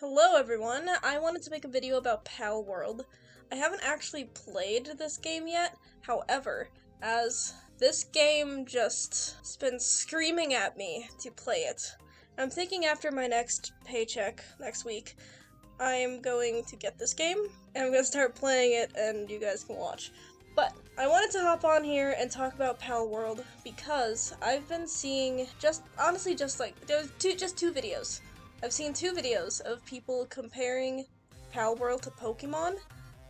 Hello everyone, I wanted to make a video about Palworld. I haven't actually played this game yet, however, as this game just has been screaming at me to play it. I'm thinking after my next paycheck next week, I'm going to get this game, and I'm going to start playing it and you guys can watch. But I wanted to hop on here and talk about Palworld because I've been seeing just two videos. I've seen two videos of people comparing Palworld to Pokemon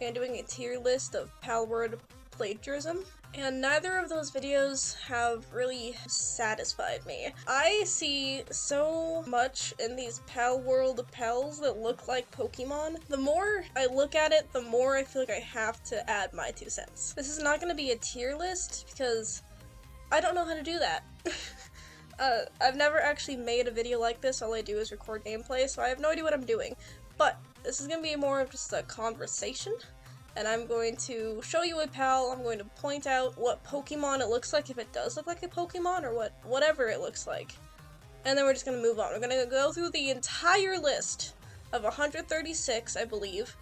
and doing a tier list of Palworld plagiarism, and neither of those videos have really satisfied me. I see so much in these Palworld pals that look like Pokemon. The more I look at it, the more I feel like I have to add my 2 cents. This is not going to be a tier list because I don't know how to do that. I've never actually made a video like this. All I do is record gameplay, so I have no idea what I'm doing. But this is going to be more of just a conversation, and I'm going to show you a pal. I'm going to point out what Pokemon it looks like, if it does look like a Pokemon, or whatever it looks like. And then we're just going to move on. We're going to go through the entire list of 136, I believe,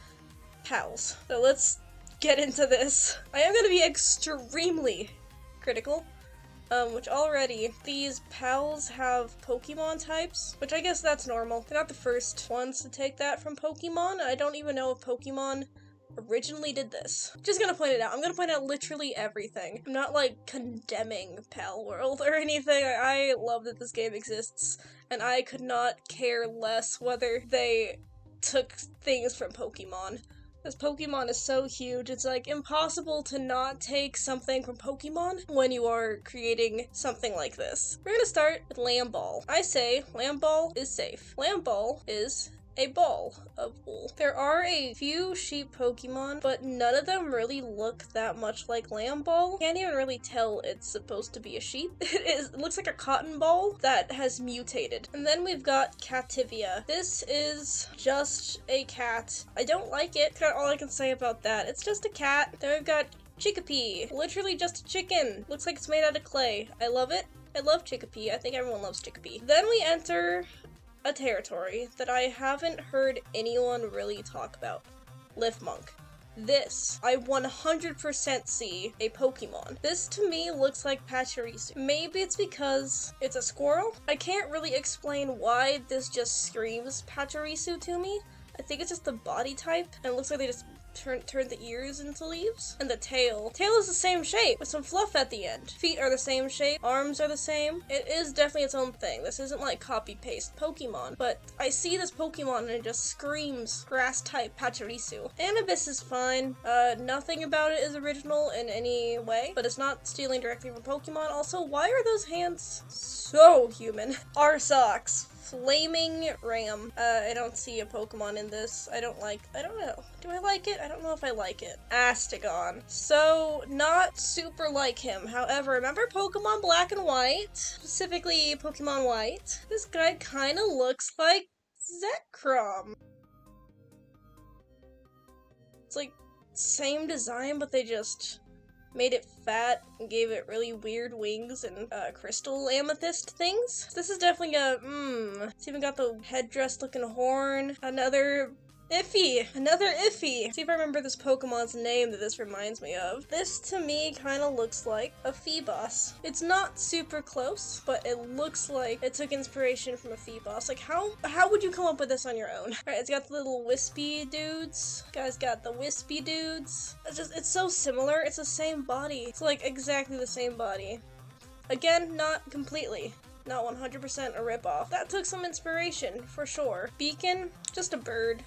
pals. So let's get into this. I am going to be extremely critical. Which already, these pals have Pokemon types, which I guess that's normal. They're not the first ones to take that from Pokemon. I don't even know if Pokemon originally did this. Just gonna point it out. I'm gonna point out literally everything. I'm not, like, condemning Palworld or anything. I love that this game exists, and I could not care less whether they took things from Pokemon. This Pokemon is so huge, it's like impossible to not take something from Pokemon when you are creating something like this. We're gonna start with Lamball. I say Lamball is safe. Lamball is a ball of wool. There are a few sheep Pokemon, but none of them really look that much like Lamball. Can't even really tell it's supposed to be a sheep. It looks like a cotton ball that has mutated. And then we've got Cativia. This is just a cat. I don't like it. That's all I can say about that. It's just a cat. Then we've got Chickapee. Literally just a chicken. Looks like it's made out of clay. I love it. I love Chickapee. I think everyone loves Chickapee. Then we enter a territory that I haven't heard anyone really talk about. Lifmunk. This, I 100% see a Pokemon. This to me looks like Pachirisu. Maybe it's because it's a squirrel? I can't really explain why this just screams Pachirisu to me. I think it's just the body type, and it looks like they just turned the ears into leaves. And the tail. Tail is the same shape with some fluff at the end. Feet are the same shape. Arms are the same. It is definitely its own thing. This isn't like copy-paste Pokemon, but I see this Pokemon and it just screams grass-type Pachirisu. Anubis is fine. Nothing about it is original in any way, but it's not stealing directly from Pokemon. Also, why are those hands so human? Arsox. Flaming Ram. I don't see a Pokemon in this. I don't know. Do I like it? I don't know if I like it. Astagon. So, not super like him. However, remember Pokemon Black and White? Specifically, Pokemon White? This guy kinda looks like Zekrom. It's like, same design, but they just made it fat and gave it really weird wings and crystal amethyst things. This is definitely it's even got the headdress looking horn. Another Iffy. See if I remember this Pokemon's name that this reminds me of. This to me kind of looks like a Feebas. It's not super close, but it looks like it took inspiration from a Feebas. Like how would you come up with this on your own? Alright, it's got the little wispy dudes. Guy's got the wispy dudes. It's so similar. It's the same body. It's like exactly the same body. Again, not completely. Not 100% a ripoff. That took some inspiration, for sure. Beacon, just a bird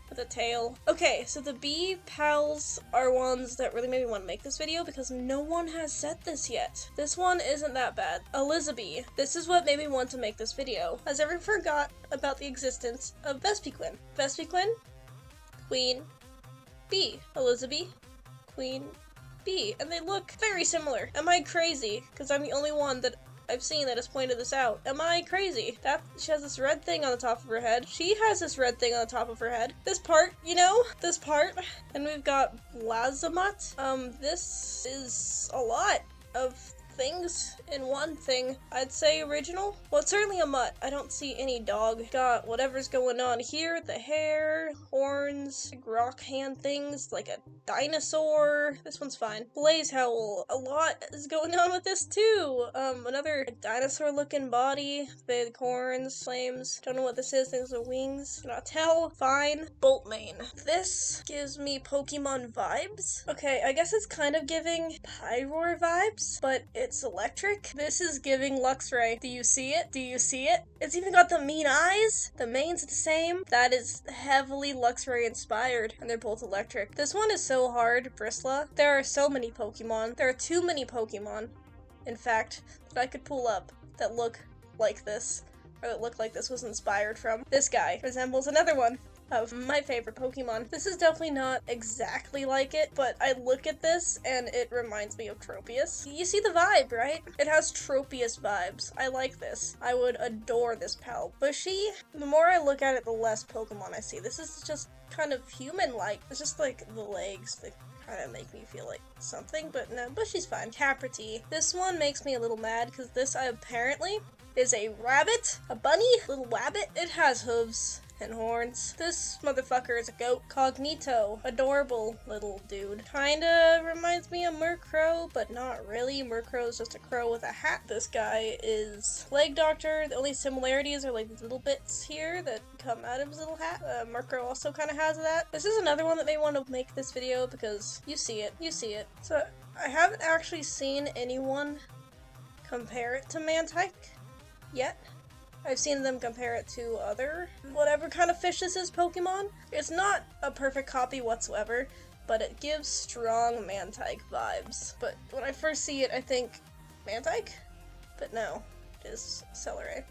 with a tail. Okay, so the bee pals are ones that really made me want to make this video because no one has said this yet. This one isn't that bad. Elizabeth. This is what made me want to make this video. Has ever forgot about the existence of Vespiquen. Vespiquen, Queen Bee. Elizabeth, Queen Bee. And they look very similar. Am I crazy? Because I'm the only one that I've seen that has pointed this out. Am I crazy? She has this red thing on the top of her head. She has this red thing on the top of her head. This part, you know? This part. And we've got Blazimat. This is a lot of things in one thing. I'd say original. Well, it's certainly a mutt. I don't see any dog. Got whatever's going on here. The hair, horns, rock hand things, like a dinosaur. This one's fine. Blaze howl. A lot is going on with this too. Another dinosaur looking body. Big horns, flames. Don't know what this is. Things with wings. Cannot tell. Fine. Boltmane. This gives me Pokemon vibes. Okay, I guess it's kind of giving Palworld vibes, but it's electric. This is giving Luxray. Do you see it? Do you see it? It's even got the mean eyes. The mane's the same. That is heavily Luxray inspired, and they're both electric. This one is so hard, Bristla. There are so many Pokemon. There are too many Pokemon, in fact, that I could pull up that look like this, or that look like this was inspired from. This guy resembles another one of my favorite Pokemon. This is definitely not exactly like it, but I look at this and it reminds me of Tropius. You see the vibe, right? It has Tropius vibes. I like this. I would adore this Pal. Bushy, the more I look at it, the less Pokemon I see. This is just kind of human-like. It's just like the legs that kind of make me feel like something, but no, Bushy's fine. Caprity. This one makes me a little mad because this apparently is a rabbit, a bunny, little wabbit. It has hooves and horns. This motherfucker is a goat. Cognito. Adorable little dude. Kinda reminds me of Murkrow, but not really. Murkrow is just a crow with a hat. This guy is Plague Doctor. The only similarities are like these little bits here that come out of his little hat. Murkrow also kind of has that. This is another one that may want to make this video because you see it. You see it. So I haven't actually seen anyone compare it to Mantyke yet. I've seen them compare it to other, whatever kind of fish this is, Pokemon. It's not a perfect copy whatsoever, but it gives strong Mantyke vibes. But when I first see it, I think Mantyke? But no, it is Celeray.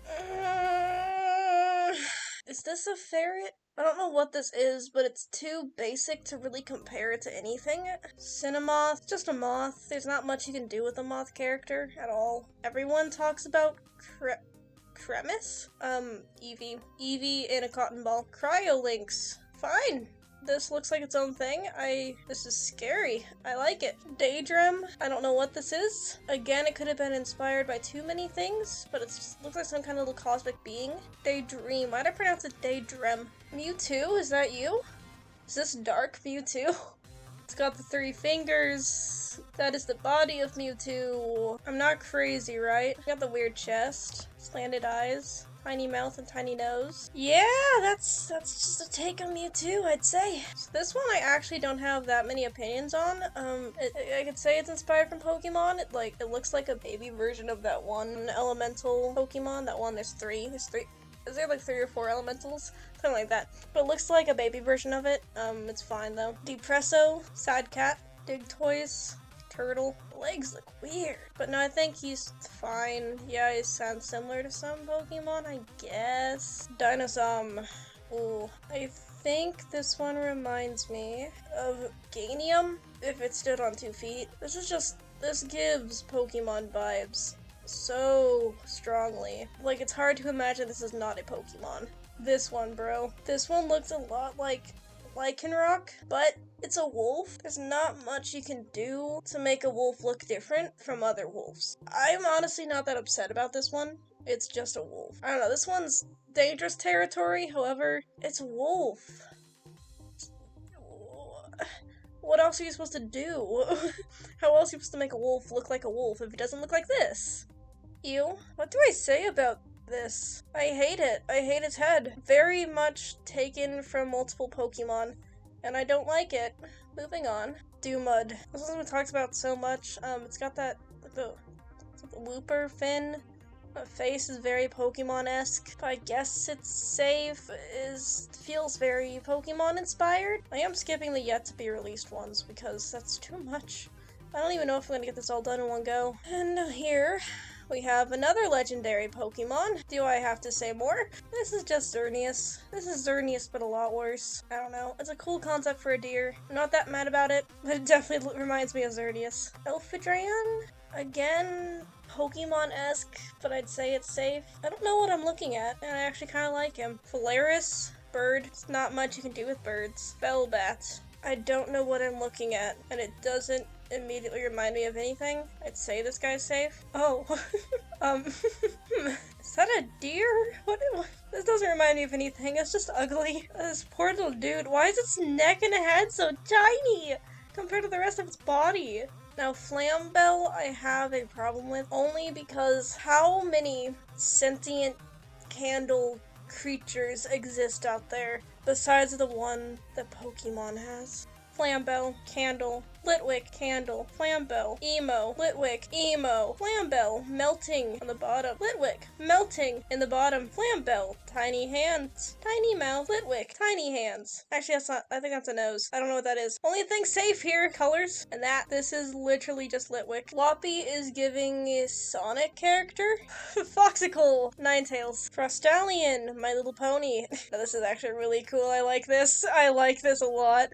Is this a ferret? I don't know what this is, but it's too basic to really compare it to anything. Cinemoth, just a moth. There's not much you can do with a moth character at all. Everyone talks about Cremis? Eevee. Eevee in a cotton ball. Cryolinks. Fine. This looks like its own thing. This is scary. I like it. Daydream. I don't know what this is. Again, it could have been inspired by too many things, but it looks like some kind of little cosmic being. Daydream. Why'd I pronounce it Daydream? Mewtwo? Is that you? Is this Dark Mewtwo? It's got the 3 fingers. That is the body of Mewtwo. I'm not crazy, right? Got the weird chest, slanted eyes, tiny mouth and tiny nose. Yeah, that's just a take on Mewtwo, I'd say. So this one I actually don't have that many opinions on. I could say it's inspired from Pokemon. It looks like a baby version of that one elemental Pokemon. That one, there's 3. Is there like 3 or 4 elementals? Something like that. But it looks like a baby version of it. It's fine though. Depresso, Sad Cat, Digtoys, Turtle. The legs look weird. But no, I think he's fine. Yeah, he sounds similar to some Pokemon, I guess. Dinosaur. Ooh. I think this one reminds me of Ganium, if it stood on 2 feet. This gives Pokemon vibes so strongly. Like, it's hard to imagine this is not a Pokemon. This one, bro. This one looks a lot like Lycanroc, but it's a wolf. There's not much you can do to make a wolf look different from other wolves. I'm honestly not that upset about this one. It's just a wolf. I don't know, this one's dangerous territory, however, it's a wolf. What else are you supposed to do? How else are you supposed to make a wolf look like a wolf if it doesn't look like this? Ew. What do I say about this? I hate it. I hate its head. Very much taken from multiple Pokemon, and I don't like it. Moving on. Dumud. This one's been talked about so much. It's got the Wooper fin. The face is very Pokemon-esque. I guess it's safe. Feels very Pokemon-inspired. I am skipping the yet-to-be-released ones because that's too much. I don't even know if I'm gonna get this all done in one go. And here we have another legendary Pokemon. Do I have to say more? This is just Xerneas. This is Xerneas, but a lot worse. I don't know. It's a cool concept for a deer. I'm not that mad about it, but it definitely reminds me of Xerneas. Elfidran? Again, Pokemon-esque, but I'd say it's safe. I don't know what I'm looking at, and I actually kind of like him. Polaris? Bird. It's not much you can do with birds. Velbat. I don't know what I'm looking at, and it doesn't immediately remind me of anything, I'd say this guy's safe. Oh, is that a deer? What? This doesn't remind me of anything. It's just ugly. This poor little dude. Why is its neck and head so tiny compared to the rest of its body? Now, Flambell I have a problem with, only because how many sentient candle creatures exist out there besides the one that Pokemon has? Flambell, Candle, Litwick, Candle, Flambell, Emo, Litwick, Emo, Flambell, melting on the bottom, Litwick, melting in the bottom, Flambell, tiny hands, tiny mouth, Litwick, tiny hands. Actually, that's not, I think that's a nose. I don't know what that is. Only thing safe here, colors, and this is literally just Litwick. Floppy is giving a Sonic character. Foxicle, Ninetales, Frostallion, My Little Pony. Now, this is actually really cool. I like this a lot.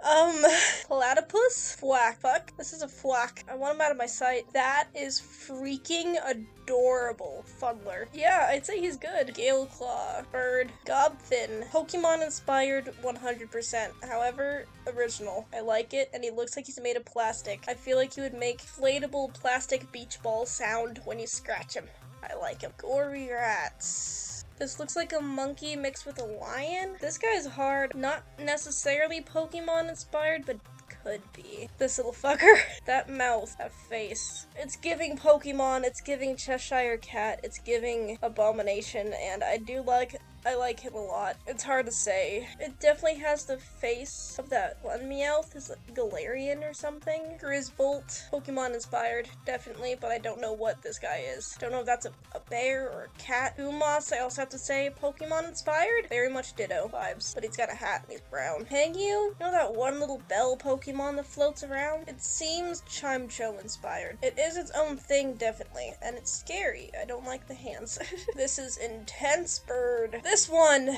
Platypus? Fwack. Fuck. This is a Fwack. I want him out of my sight. That is freaking adorable. Fuddler. Yeah, I'd say he's good. Galeclaw. Bird. Gobfin. Pokemon inspired 100%. However, original. I like it, and he looks like he's made of plastic. I feel like he would make inflatable plastic beach ball sound when you scratch him. I like him. Gory Rats. This looks like a monkey mixed with a lion. This guy's hard. Not necessarily Pokemon inspired, but could be. This little fucker. That mouth. That face. It's giving Pokemon. It's giving Cheshire Cat. It's giving Abomination. And I like him a lot. It's hard to say. It definitely has the face of that one Meowth. Is it Galarian or something? Grizzbolt. Pokemon inspired, definitely, but I don't know what this guy is. Don't know if that's a bear or a cat. Umos, I also have to say, Pokemon inspired. Very much Ditto vibes, but he's got a hat and he's brown. Pangu? You know that one little bell Pokemon that floats around? It seems Chimecho inspired. It is its own thing, definitely, and it's scary. I don't like the hands. This is Intense Bird. This one!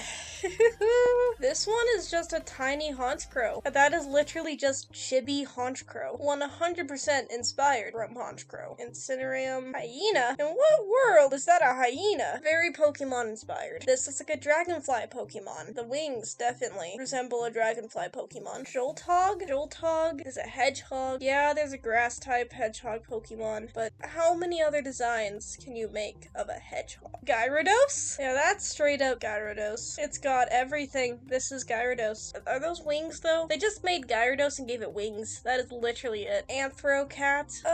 This one is just a tiny Honchkrow. That is literally just chibi Honchkrow. 100% inspired from Honchkrow. Incineram. Hyena? In what world is that a hyena? Very Pokemon inspired. This looks like a Dragonfly Pokemon. The wings definitely resemble a Dragonfly Pokemon. Jolthog? Jolthog is a hedgehog. Yeah, there's a grass type hedgehog Pokemon, but how many other designs can you make of a hedgehog? Gyarados? Yeah, that's straight up Gyarados. It's got everything. This is Gyarados. Are those wings, though? They just made Gyarados and gave it wings. That is literally it. Anthrocat.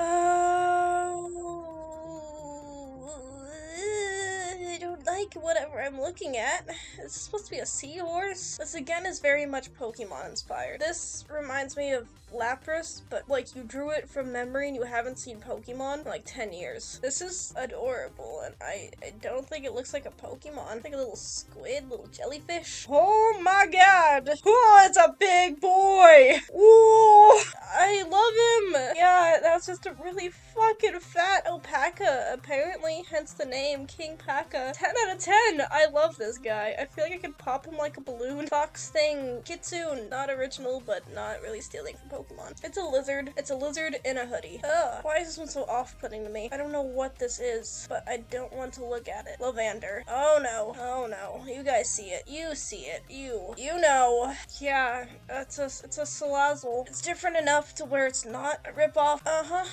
I don't like whatever I'm looking at. Is this supposed to be a seahorse? This again is very much Pokemon inspired. This reminds me of Lapras, but like you drew it from memory and you haven't seen Pokemon in like 10 years. This is adorable, and I don't think it looks like a Pokemon. It's like a little squid, little jellyfish. Oh my god! Oh, it's a big boy! Ooh! I love him! Yeah, that's just a really fucking fat alpaca, apparently, hence the name King Paka. 10 out of 10! I love this guy. I feel like I could pop him like a balloon. Fox thing, Kitsune, not original, but not really stealing from Pokemon. It's a lizard. It's a lizard in a hoodie. Ugh. Why is this one so off-putting to me? I don't know what this is, but I don't want to look at it. Lavender. Oh no. Oh no. You guys see it. You see it. You know. Yeah, it's a Salazzle. It's different enough to where it's not a ripoff.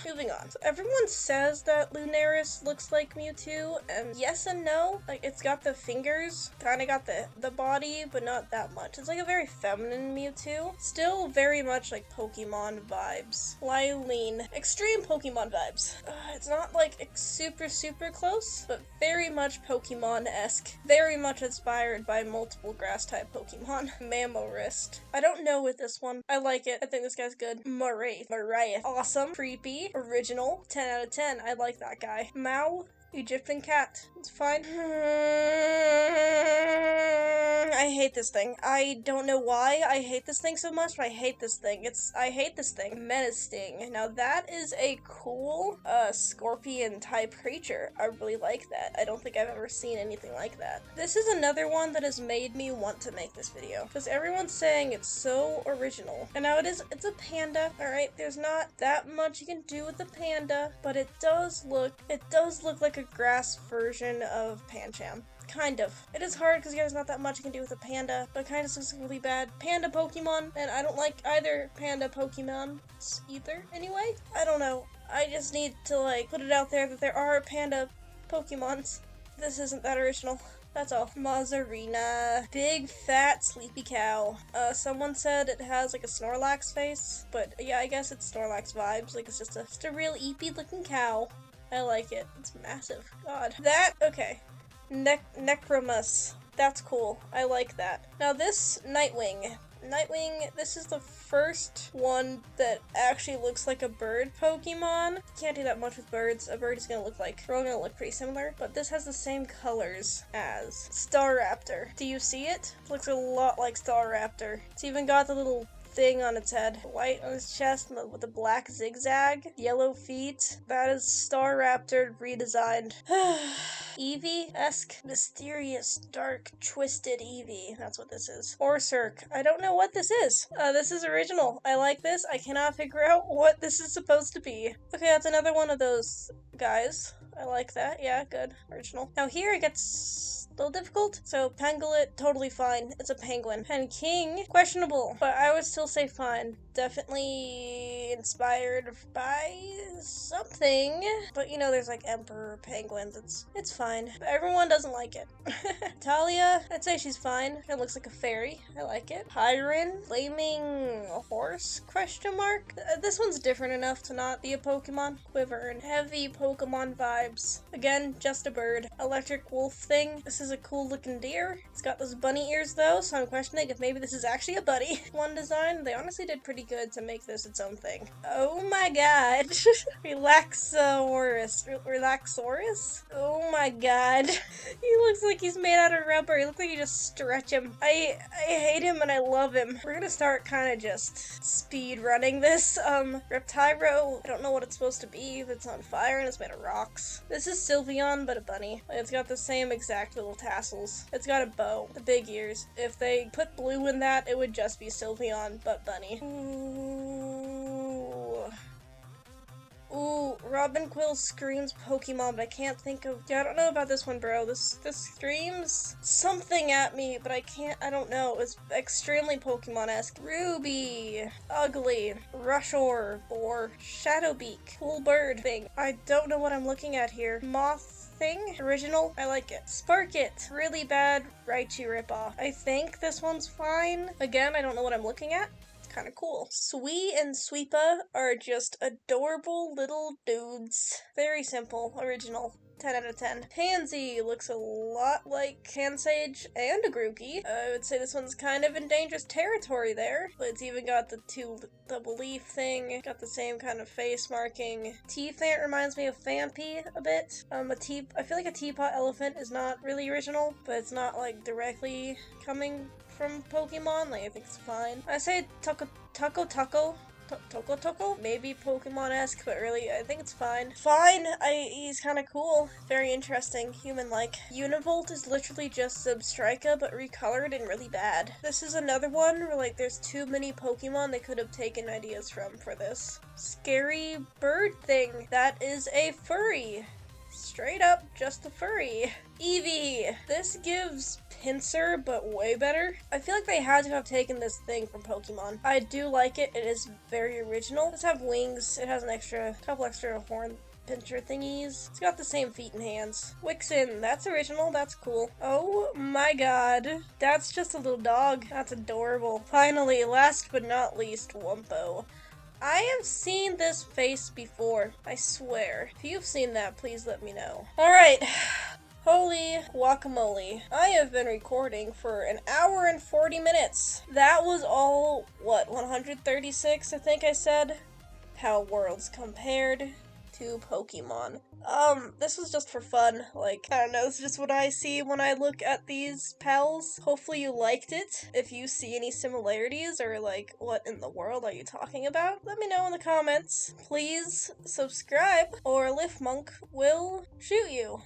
Moving on. So everyone says that Lunaris looks like Mewtwo, and yes and no. Like, it's got the fingers, kinda got the body, but not that much. It's like a very feminine Mewtwo. Still very much like Pokemon vibes. Lylene. Extreme Pokemon vibes. It's not like super close, but very much Pokemon-esque. Very much inspired by multiple grass-type Pokemon. Mammorist. I don't know with this one. I like it. I think this guy's good. Moraith. Awesome. Creepy. Original. 10 out of 10. I like that guy. Mao. Egyptian cat. It's fine. I hate this thing. I don't know why I hate this thing so much, but I hate this thing. I hate this thing. Menacing. Now that is a cool, scorpion type creature. I really like that. I don't think I've ever seen anything like that. This is another one that has made me want to make this video, because everyone's saying it's so original. And now it's a panda, alright? There's not that much you can do with the panda, but it does look like a grass version of Pancham. Kind of. It is hard because there's not that much you can do with a panda, but it kind of looks really bad. Panda Pokemon, and I don't like either panda Pokemon either, anyway. I don't know. I just need to, like, put it out there that there are panda Pokemons. This isn't that original. That's all. Mazzarina. Big, fat, sleepy cow. Someone said it has, like, a Snorlax face, but yeah, I guess it's Snorlax vibes. Like, it's just a real eepy-looking cow. I like it. It's massive. God. That, okay. Necromus. That's cool. I like that. Now this Nightwing. This is the first one that actually looks like a bird Pokemon. Can't do that much with birds. A bird is gonna look like, they're all gonna look pretty similar, but this has the same colors as Staraptor. Do you see it? It looks a lot like Staraptor. It's even got the little thing on its head. White on its chest with a black zigzag. Yellow feet. That is Staraptor redesigned. Eevee-esque, mysterious, dark, twisted Eevee. That's what this is. Orsurk. I don't know what this is. This is original. I like this. I cannot figure out what this is supposed to be. Okay, that's another one of those guys. I like that. Yeah, good. Original. Now here it gets a little difficult. So Pangolin, totally fine. It's a penguin. And King, questionable, but I would still say fine. Definitely inspired by something. But you know, there's like emperor penguins. It's fine. But everyone doesn't like it. Talia, I'd say she's fine. It looks like a fairy. I like it. Hyron, flaming horse? Question mark. This one's different enough to not be a Pokemon. Quiver, heavy Pokemon vibes. Again, just a bird. Electric wolf thing. This is a cool looking deer. It's got those bunny ears though, so I'm questioning if maybe this is actually a bunny. One design, they honestly did pretty good to make this its own thing. Oh my god. Relaxaurus? Oh my god. He looks like he's made out of rubber. He looks like you just stretch him. I hate him and I love him. We're gonna start kind of just speed running this. Reptyro, I don't know what it's supposed to be. If it's on fire and it's made of rocks. This is Sylveon, but a bunny. It's got the same exact little tassels. It's got a bow, the big ears. If they put blue in that, it would just be Sylveon, but bunny. Ooh, Robin Quill screams Pokemon, but I can't think of... Yeah, I don't know about this one, bro. This screams something at me, but I don't know. It's extremely Pokemon-esque. Ruby, ugly, Rushor, or Shadowbeak, cool bird thing. I don't know what I'm looking at here. Moth thing, original, I like it. Sparkit, really bad Raichu ripoff. I think this one's fine. Again, I don't know what I'm looking at. Kind of cool. Sweet and Sweepa are just adorable little dudes. Very simple, original. 10 out of 10. Pansy looks a lot like Pansage and a Grookey. I would say this one's kind of in dangerous territory there, but it's even got the double leaf thing, got the same kind of face marking. Teefant reminds me of Phanpy a bit. I feel like a teapot elephant is not really original, but it's not like directly coming from Pokemon. Like, I think it's fine. I say Toko, maybe Pokemon-esque, but really, I think it's fine. Fine, he's kind of cool. Very interesting, human-like. Univolt is literally just Zebstrika, but recolored and really bad. This is another one where, like, there's too many Pokemon they could have taken ideas from for this. Scary bird thing. That is a furry. Straight up, just a furry. Eevee. This gives Pinsir, but way better. I feel like they had to have taken this thing from Pokemon. I do like it. It is very original. It does have wings. It has couple extra horn pincher thingies. It's got the same feet and hands. Wixen, that's original. That's cool. Oh my god. That's just a little dog. That's adorable. Finally, last but not least, Wumpo. I have seen this face before, I swear. If you've seen that, please let me know. Alright. Holy guacamole. I have been recording for an hour and 40 minutes. That was all, 136, I think I said? Palworlds compared to Pokemon. This was just for fun. Like, I don't know, it's just what I see when I look at these pals. Hopefully you liked it. If you see any similarities or like, what in the world are you talking about? Let me know in the comments. Please subscribe or Liftmonk will shoot you.